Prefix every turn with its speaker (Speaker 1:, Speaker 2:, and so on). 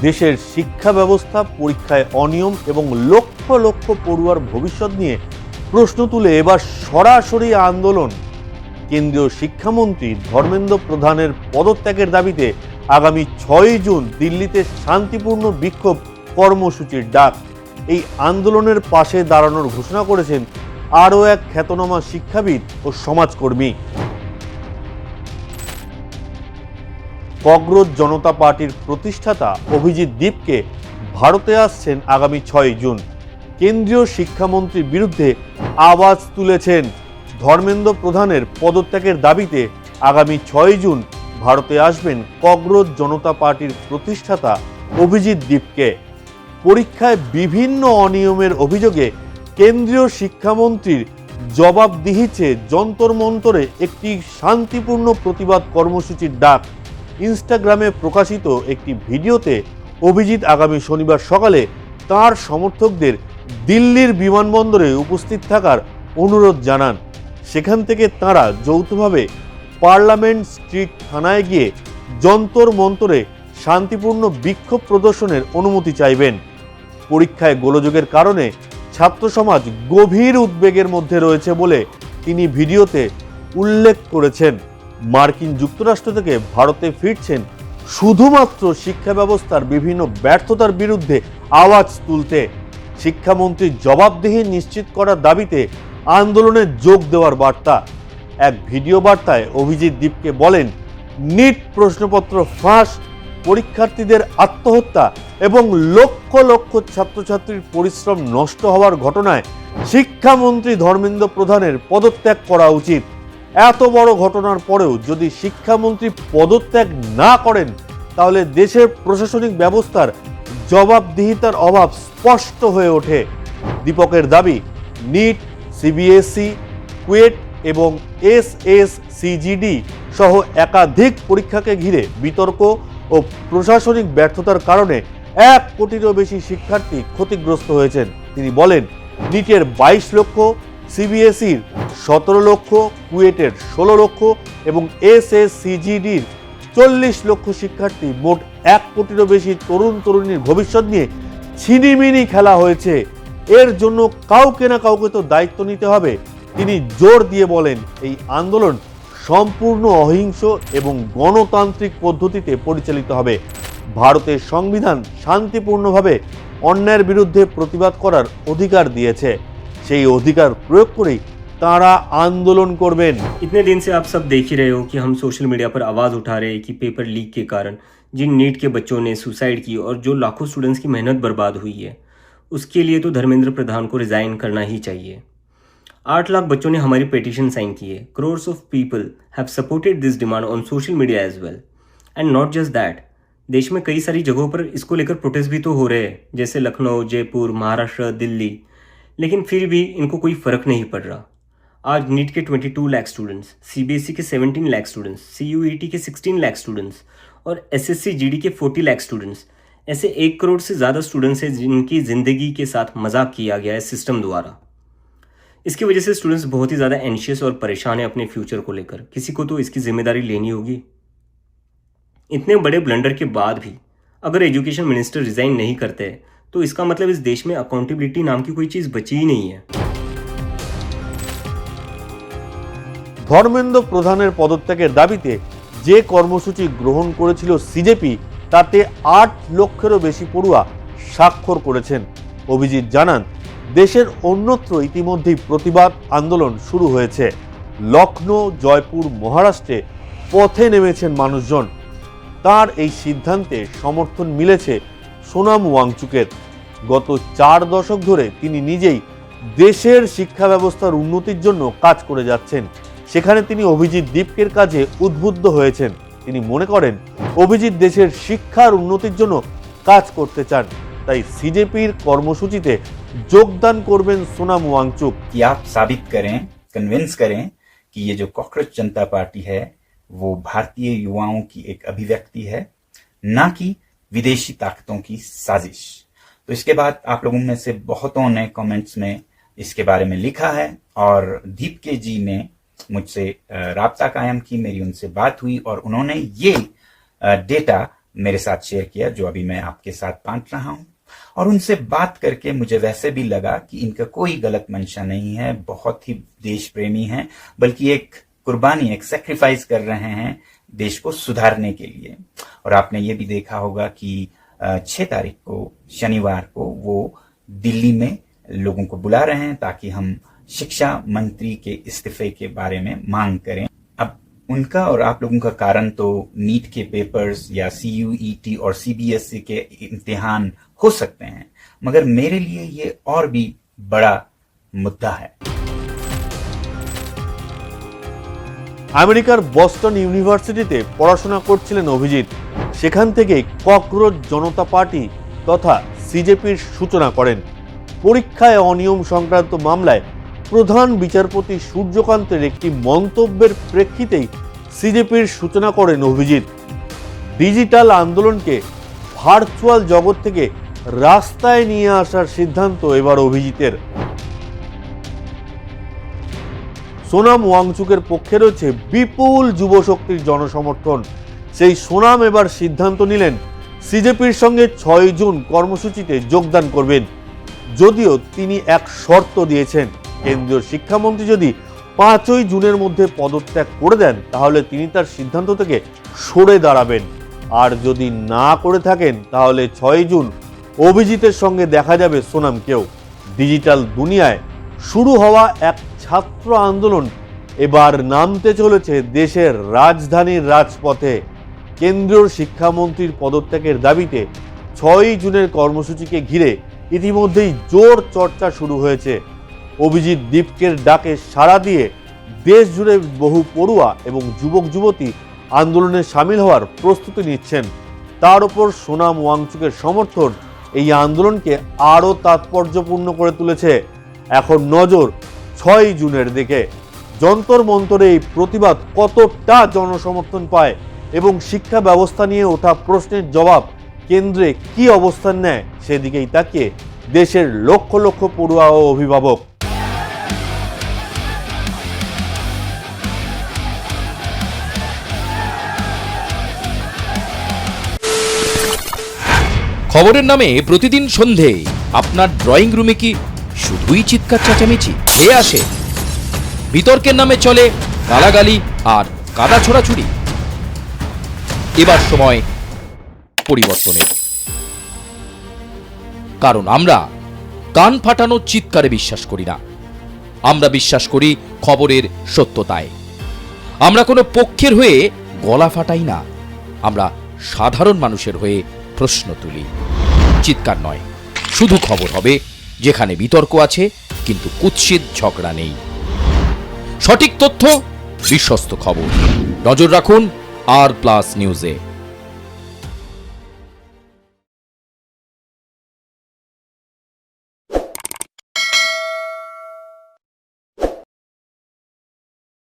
Speaker 1: দেশের শিক্ষা ব্যবস্থা পরীক্ষায় অনিয়ম এবং লক্ষ লক্ষ পড়ুয়ার ভবিষ্যৎ নিয়ে প্রশ্ন তুলে এবার সরাসরি আন্দোলন। কেন্দ্রীয় শিক্ষামন্ত্রী ধর্মেন্দ্র প্রধানের পদত্যাগের দাবিতে আগামী 6 জুন দিল্লিতে শান্তিপূর্ণ বিক্ষোভ কর্মসূচির ডাক। এই আন্দোলনের পাশে দাঁড়ানোর ঘোষণা করেছেন আরও এক খ্যাতনামা শিক্ষাবিদ ও সমাজকর্মী। ককরোচ জনতা পার্টির প্রতিষ্ঠাতা অভিজিৎ দীপকে ভারতে আসছেন আগামী 6 জুন। কেন্দ্রীয় শিক্ষামন্ত্রীর বিরুদ্ধে আওয়াজ তুলেছেন। ধর্মেন্দ্র প্রধানের পদত্যাগের দাবিতে আগামী 6 জুন ভারতে আসবেন ককরোচ জনতা পার্টির প্রতিষ্ঠাতা অভিজিৎ দীপকে। পরীক্ষায় বিভিন্ন অনিয়মের অভিযোগে কেন্দ্রীয় শিক্ষামন্ত্রীর জবাবদিহিতে যন্তর মন্তরে একটি শান্তিপূর্ণ প্রতিবাদ কর্মসূচির ডাক। ইনস্টাগ্রামে প্রকাশিত একটি ভিডিওতে অভিজিৎ আগামী শনিবার সকালে তার সমর্থকদের দিল্লির বিমানবন্দরে উপস্থিত থাকার অনুরোধ জানান। সেখান থেকে তাঁরা যৌথভাবে পার্লামেন্ট স্ট্রিট থানায় গিয়ে যন্তর মন্তরে শান্তিপূর্ণ বিক্ষোভ প্রদর্শনের অনুমতি চাইবেন। পরীক্ষায় গোলযোগের কারণে ছাত্র সমাজ গভীর উদ্বেগের মধ্যে রয়েছে বলে তিনি ভিডিওতে উল্লেখ করেছেন। মার্কিন যুক্তরাষ্ট্র থেকে ভারতে ফিরছেন শুধুমাত্র শিক্ষা ব্যবস্থার বিভিন্ন ব্যর্থতার বিরুদ্ধে আওয়াজ তুলতে। শিক্ষামন্ত্রীর জবাবদিহি নিশ্চিত করার দাবিতে আন্দোলনে যোগ দেওয়ার বার্তা। এক ভিডিও বার্তায় অভিজিৎ দীপকে বলেন, নিট প্রশ্নপত্র ফাঁস, পরীক্ষার্থীদের আত্মহত্যা এবং লক্ষ লক্ষ ছাত্রছাত্রীর পরিশ্রম নষ্ট হওয়ার ঘটনায় শিক্ষামন্ত্রী ধর্মেন্দ্র প্রধানের পদত্যাগ করা উচিত। এত বড় ঘটনার পরেও যদি শিক্ষামন্ত্রী পদত্যাগ না করেন তাহলে দেশের প্রশাসনিক ব্যবস্থার জবাবদিহিতার অভাব স্পষ্ট হয়ে ওঠে। দীপকের দাবি, নিট, সিবিএসই, কুয়েট এবং এসএসসিজিডি সহ একাধিক পরীক্ষাকে ঘিরে বিতর্ক ও প্রশাসনিক ব্যর্থতার কারণে 1 কোটিরও বেশি শিক্ষার্থী ক্ষতিগ্রস্ত হয়েছেন। তিনি বলেন, নিটের 22 লক্ষ, সিবিএসইর 17 লক্ষ, কুয়েটের 16 লক্ষ এবং এসএসসিজিডির 40 লক্ষ শিক্ষার্থী, মোট 1 কোটিরও বেশি তরুণ তরুণীর ভবিষ্যৎ নিয়ে ছিনিমিনি খেলা হয়েছে। এর জন্য কাউকে না কাউকে তো দায়িত্ব নিতে হবে। তিনি জোর দিয়ে বলেন, এই আন্দোলন সম্পূর্ণ অহিংস এবং গণতান্ত্রিক পদ্ধতিতে পরিচালিত হবে। ভারতের সংবিধান শান্তিপূর্ণভাবে অন্যায়ের বিরুদ্ধে প্রতিবাদ করার অধিকার দিয়েছে। সেই অধিকার প্রয়োগ করেই তারা आंदोलन করবেন।
Speaker 2: इतने दिन से आप सब देख ही रहे हो कि हम सोशल मीडिया पर आवाज़ उठा रहे हैं कि पेपर लीक के कारण जिन नीट के बच्चों ने सुसाइड की और जो लाखों स्टूडेंट्स की मेहनत बर्बाद हुई है, उसके लिए तो धर्मेंद्र प्रधान को रिज़ाइन करना ही चाहिए। 8 लाख बच्चों ने हमारी पिटीशन साइन की है। Crores of people have supported this demand on social media as well. And not just that, देश में कई सारी जगहों पर इसको लेकर प्रोटेस्ट भी तो हो रहे हैं, जैसे लखनऊ, जयपुर, महाराष्ट्र, दिल्ली, लेकिन फिर भी इनको कोई फ़र्क नहीं पड़ रहा। आज नीट के 22 लाख स्टूडेंट्स, सीबीएसई के 17 लाख स्टूडेंट्स, सीयूईटी के 16 लाख स्टूडेंट्स और एसएससी जीडी के 40 लाख स्टूडेंट्स, ऐसे 1 करोड़ से ज़्यादा स्टूडेंट्स हैं जिनकी ज़िंदगी के साथ मजाक किया गया है सिस्टम द्वारा। इसकी वजह से स्टूडेंट्स बहुत ही ज़्यादा एंशियस और परेशान है अपने फ्यूचर को लेकर। किसी को तो इसकी जिम्मेदारी लेनी होगी। इतने बड़े ब्लंडर के बाद भी अगर एजुकेशन मिनिस्टर रिज़ाइन नहीं करते तो इसका मतलब इस देश में अकाउंटेबिलिटी नाम की कोई चीज़ बची ही नहीं है।
Speaker 1: ধর্মেন্দ্র প্রধানের পদত্যাগের দাবিতে যে কর্মসূচি গ্রহণ করেছিল সিজেপি, তাতে 8 লক্ষেরও বেশি পড়ুয়া স্বাক্ষর করেছেন। অভিজিৎ জানান, দেশের অন্যত্র ইতিমধ্যেই প্রতিবাদ আন্দোলন শুরু হয়েছে। লখনৌ, জয়পুর, মহারাষ্ট্রে পথে নেমেছেন মানুষজন। তার এই সিদ্ধান্তে সমর্থন মিলেছে সোনাম ওয়াংচুকের। গত 4 দশক ধরে তিনি নিজেই দেশের শিক্ষা ব্যবস্থার উন্নতির জন্য কাজ করে যাচ্ছেন। সেখানে তিনি অভিজিৎ দীপকের কাজে উদ্বুদ্ধ হয়েছেন। তিনি মনে করেন অভিজিৎ দেশের শিক্ষার উন্নতির জন্য কাজ করতে চান, তাই সিজেপির কর্মসূচিতে যোগদান করবেন সোনাম ওয়াংচুক।
Speaker 3: कि आप साबित करें, कन्विंस करें कि ये जो कॉकरोच जनता पार्टी है वो भारतीय युवाओं की एक अभिव्यक्ति है, ना कि विदेशी ताकतों की साजिश। तो इसके बाद आप लोगों में से बहुतों ने कमेंट्स में इसके बारे में लिखा है और दीपके जी ने मुझसे राब्ता कायम की, मेरी उनसे बात हुई और उन्होंने ये डेटा मेरे साथ शेयर किया, जो अभी मैं आपके साथ बांट रहा हूं। और उनसे बात करके मुझे वैसे भी लगा कि इनका कोई गलत मंशा नहीं है, बहुत ही देश प्रेमी हैं, बल्कि एक कुर्बानी, एक सैक्रिफाइस कर रहे हैं देश को सुधारने के लिए। और आपने ये भी देखा होगा कि 6 तारीख को, शनिवार को, वो दिल्ली में लोगों को बुला रहे हैं ताकि हम शिक्षा मंत्री के इस्तीफे के बारे में मांग करें। अब उनका और आप लोगों का कारण तो नीट के पेपर्स या CUET और CBSE के इम्तिहान हो सकते हैं, मगर मेरे लिए ये और भी बड़ा मुद्दा है।
Speaker 1: আমেরিকার বস্টন ইউনিভার্সিটিতে পড়াশোনা করছিলেন অভিজিৎ। সেখান থেকেই ককরোচ জনতা পার্টি তথা সিজেপির সূচনা করেন। পরীক্ষায় অনিয়ম সংক্রান্ত মামলায় প্রধান বিচারপতি সূর্যকান্তের একটি মন্তব্যের প্রেক্ষিতেই সিজেপির সূচনা করেন অভিজিৎ। ডিজিটাল আন্দোলনকে ভার্চুয়াল জগৎ থেকে রাস্তায় নিয়ে আসার সিদ্ধান্ত এবার অভিজিতের। সোনাম ওয়াংচুকের পক্ষে রয়েছে বিপুল যুবশক্তির জনসমর্থন। সেই সোনাম এবার সিদ্ধান্ত নিলেন সিজেপির সঙ্গে 6 জুন কর্মসূচিতে যোগদান করবেন। যদিও তিনি এক শর্ত দিয়েছেন, কেন্দ্রীয় শিক্ষামন্ত্রী যদি 5ই জুনের মধ্যে পদত্যাগ করে দেন তাহলে তিনি তার সিদ্ধান্ত থেকে সরে দাঁড়াবেন, আর যদি না করে থাকেন তাহলে 6 জুন অভিজিতের সঙ্গে দেখা যাবে সোনামকেও। ডিজিটাল দুনিয়ায় শুরু হওয়া এক ছাত্র আন্দোলন এবার নামতে চলেছে দেশের রাজধানীর রাজপথে। কেন্দ্রীয় শিক্ষামন্ত্রীর পদত্যাগের দাবিতে 6ই জুনের কর্মসূচিকে ঘিরে ইতিমধ্যেই জোর চর্চা শুরু হয়েছে। অভিজিৎ দীপকের ডাকে সাড়া দিয়ে দেশ জুড়ে বহু পড়ুয়া এবং যুবক যুবতী আন্দোলনে সামিল হওয়ার প্রস্তুতি নিচ্ছেন। তার উপর সোনাম ওয়াংচুকের সমর্থন এই আন্দোলনকে আরও তাৎপর্যপূর্ণ করে তুলেছে। এখন নজর 6ই জুনের দিকে। যন্তর মন্তরে এই প্রতিবাদ কতটা জনসমর্থন পায় এবং শিক্ষা ব্যবস্থা নিয়ে ওঠা প্রশ্নের জবাব কেন্দ্রে কি অবস্থান নেয় সেদিকেই তাকিয়ে দেশের লক্ষ লক্ষ পড়ুয়া ও অভিভাবক।
Speaker 4: খবরের নামে প্রতিদিন সন্ধে আপনার ড্রয়িং রুমে কি শুধুই চিৎকার চেঁচামেচি খেয়ে আসে? বিতর্কের নামে চলে গালাগালি আর কাদা ছোড়াছুড়ি। এবার সময় পরিবর্তনের, কারণ আমরা কান ফাটানো চিৎকারে বিশ্বাস করি না। আমরা বিশ্বাস করি খবরের সত্যতায়। আমরা কোনো পক্ষের হয়ে গলা ফাটাই না, আমরা সাধারণ মানুষের হয়ে প্রশ্ন তুলি। চিৎকার নয়, শুধু খবর হবে যেখানে বিতর্ক আছে কিন্তু কুৎসিত ঝগড়া নেই। সঠিক তথ্য, বিশ্বস্ত খবর। নজর রাখুন R+ নিউজে।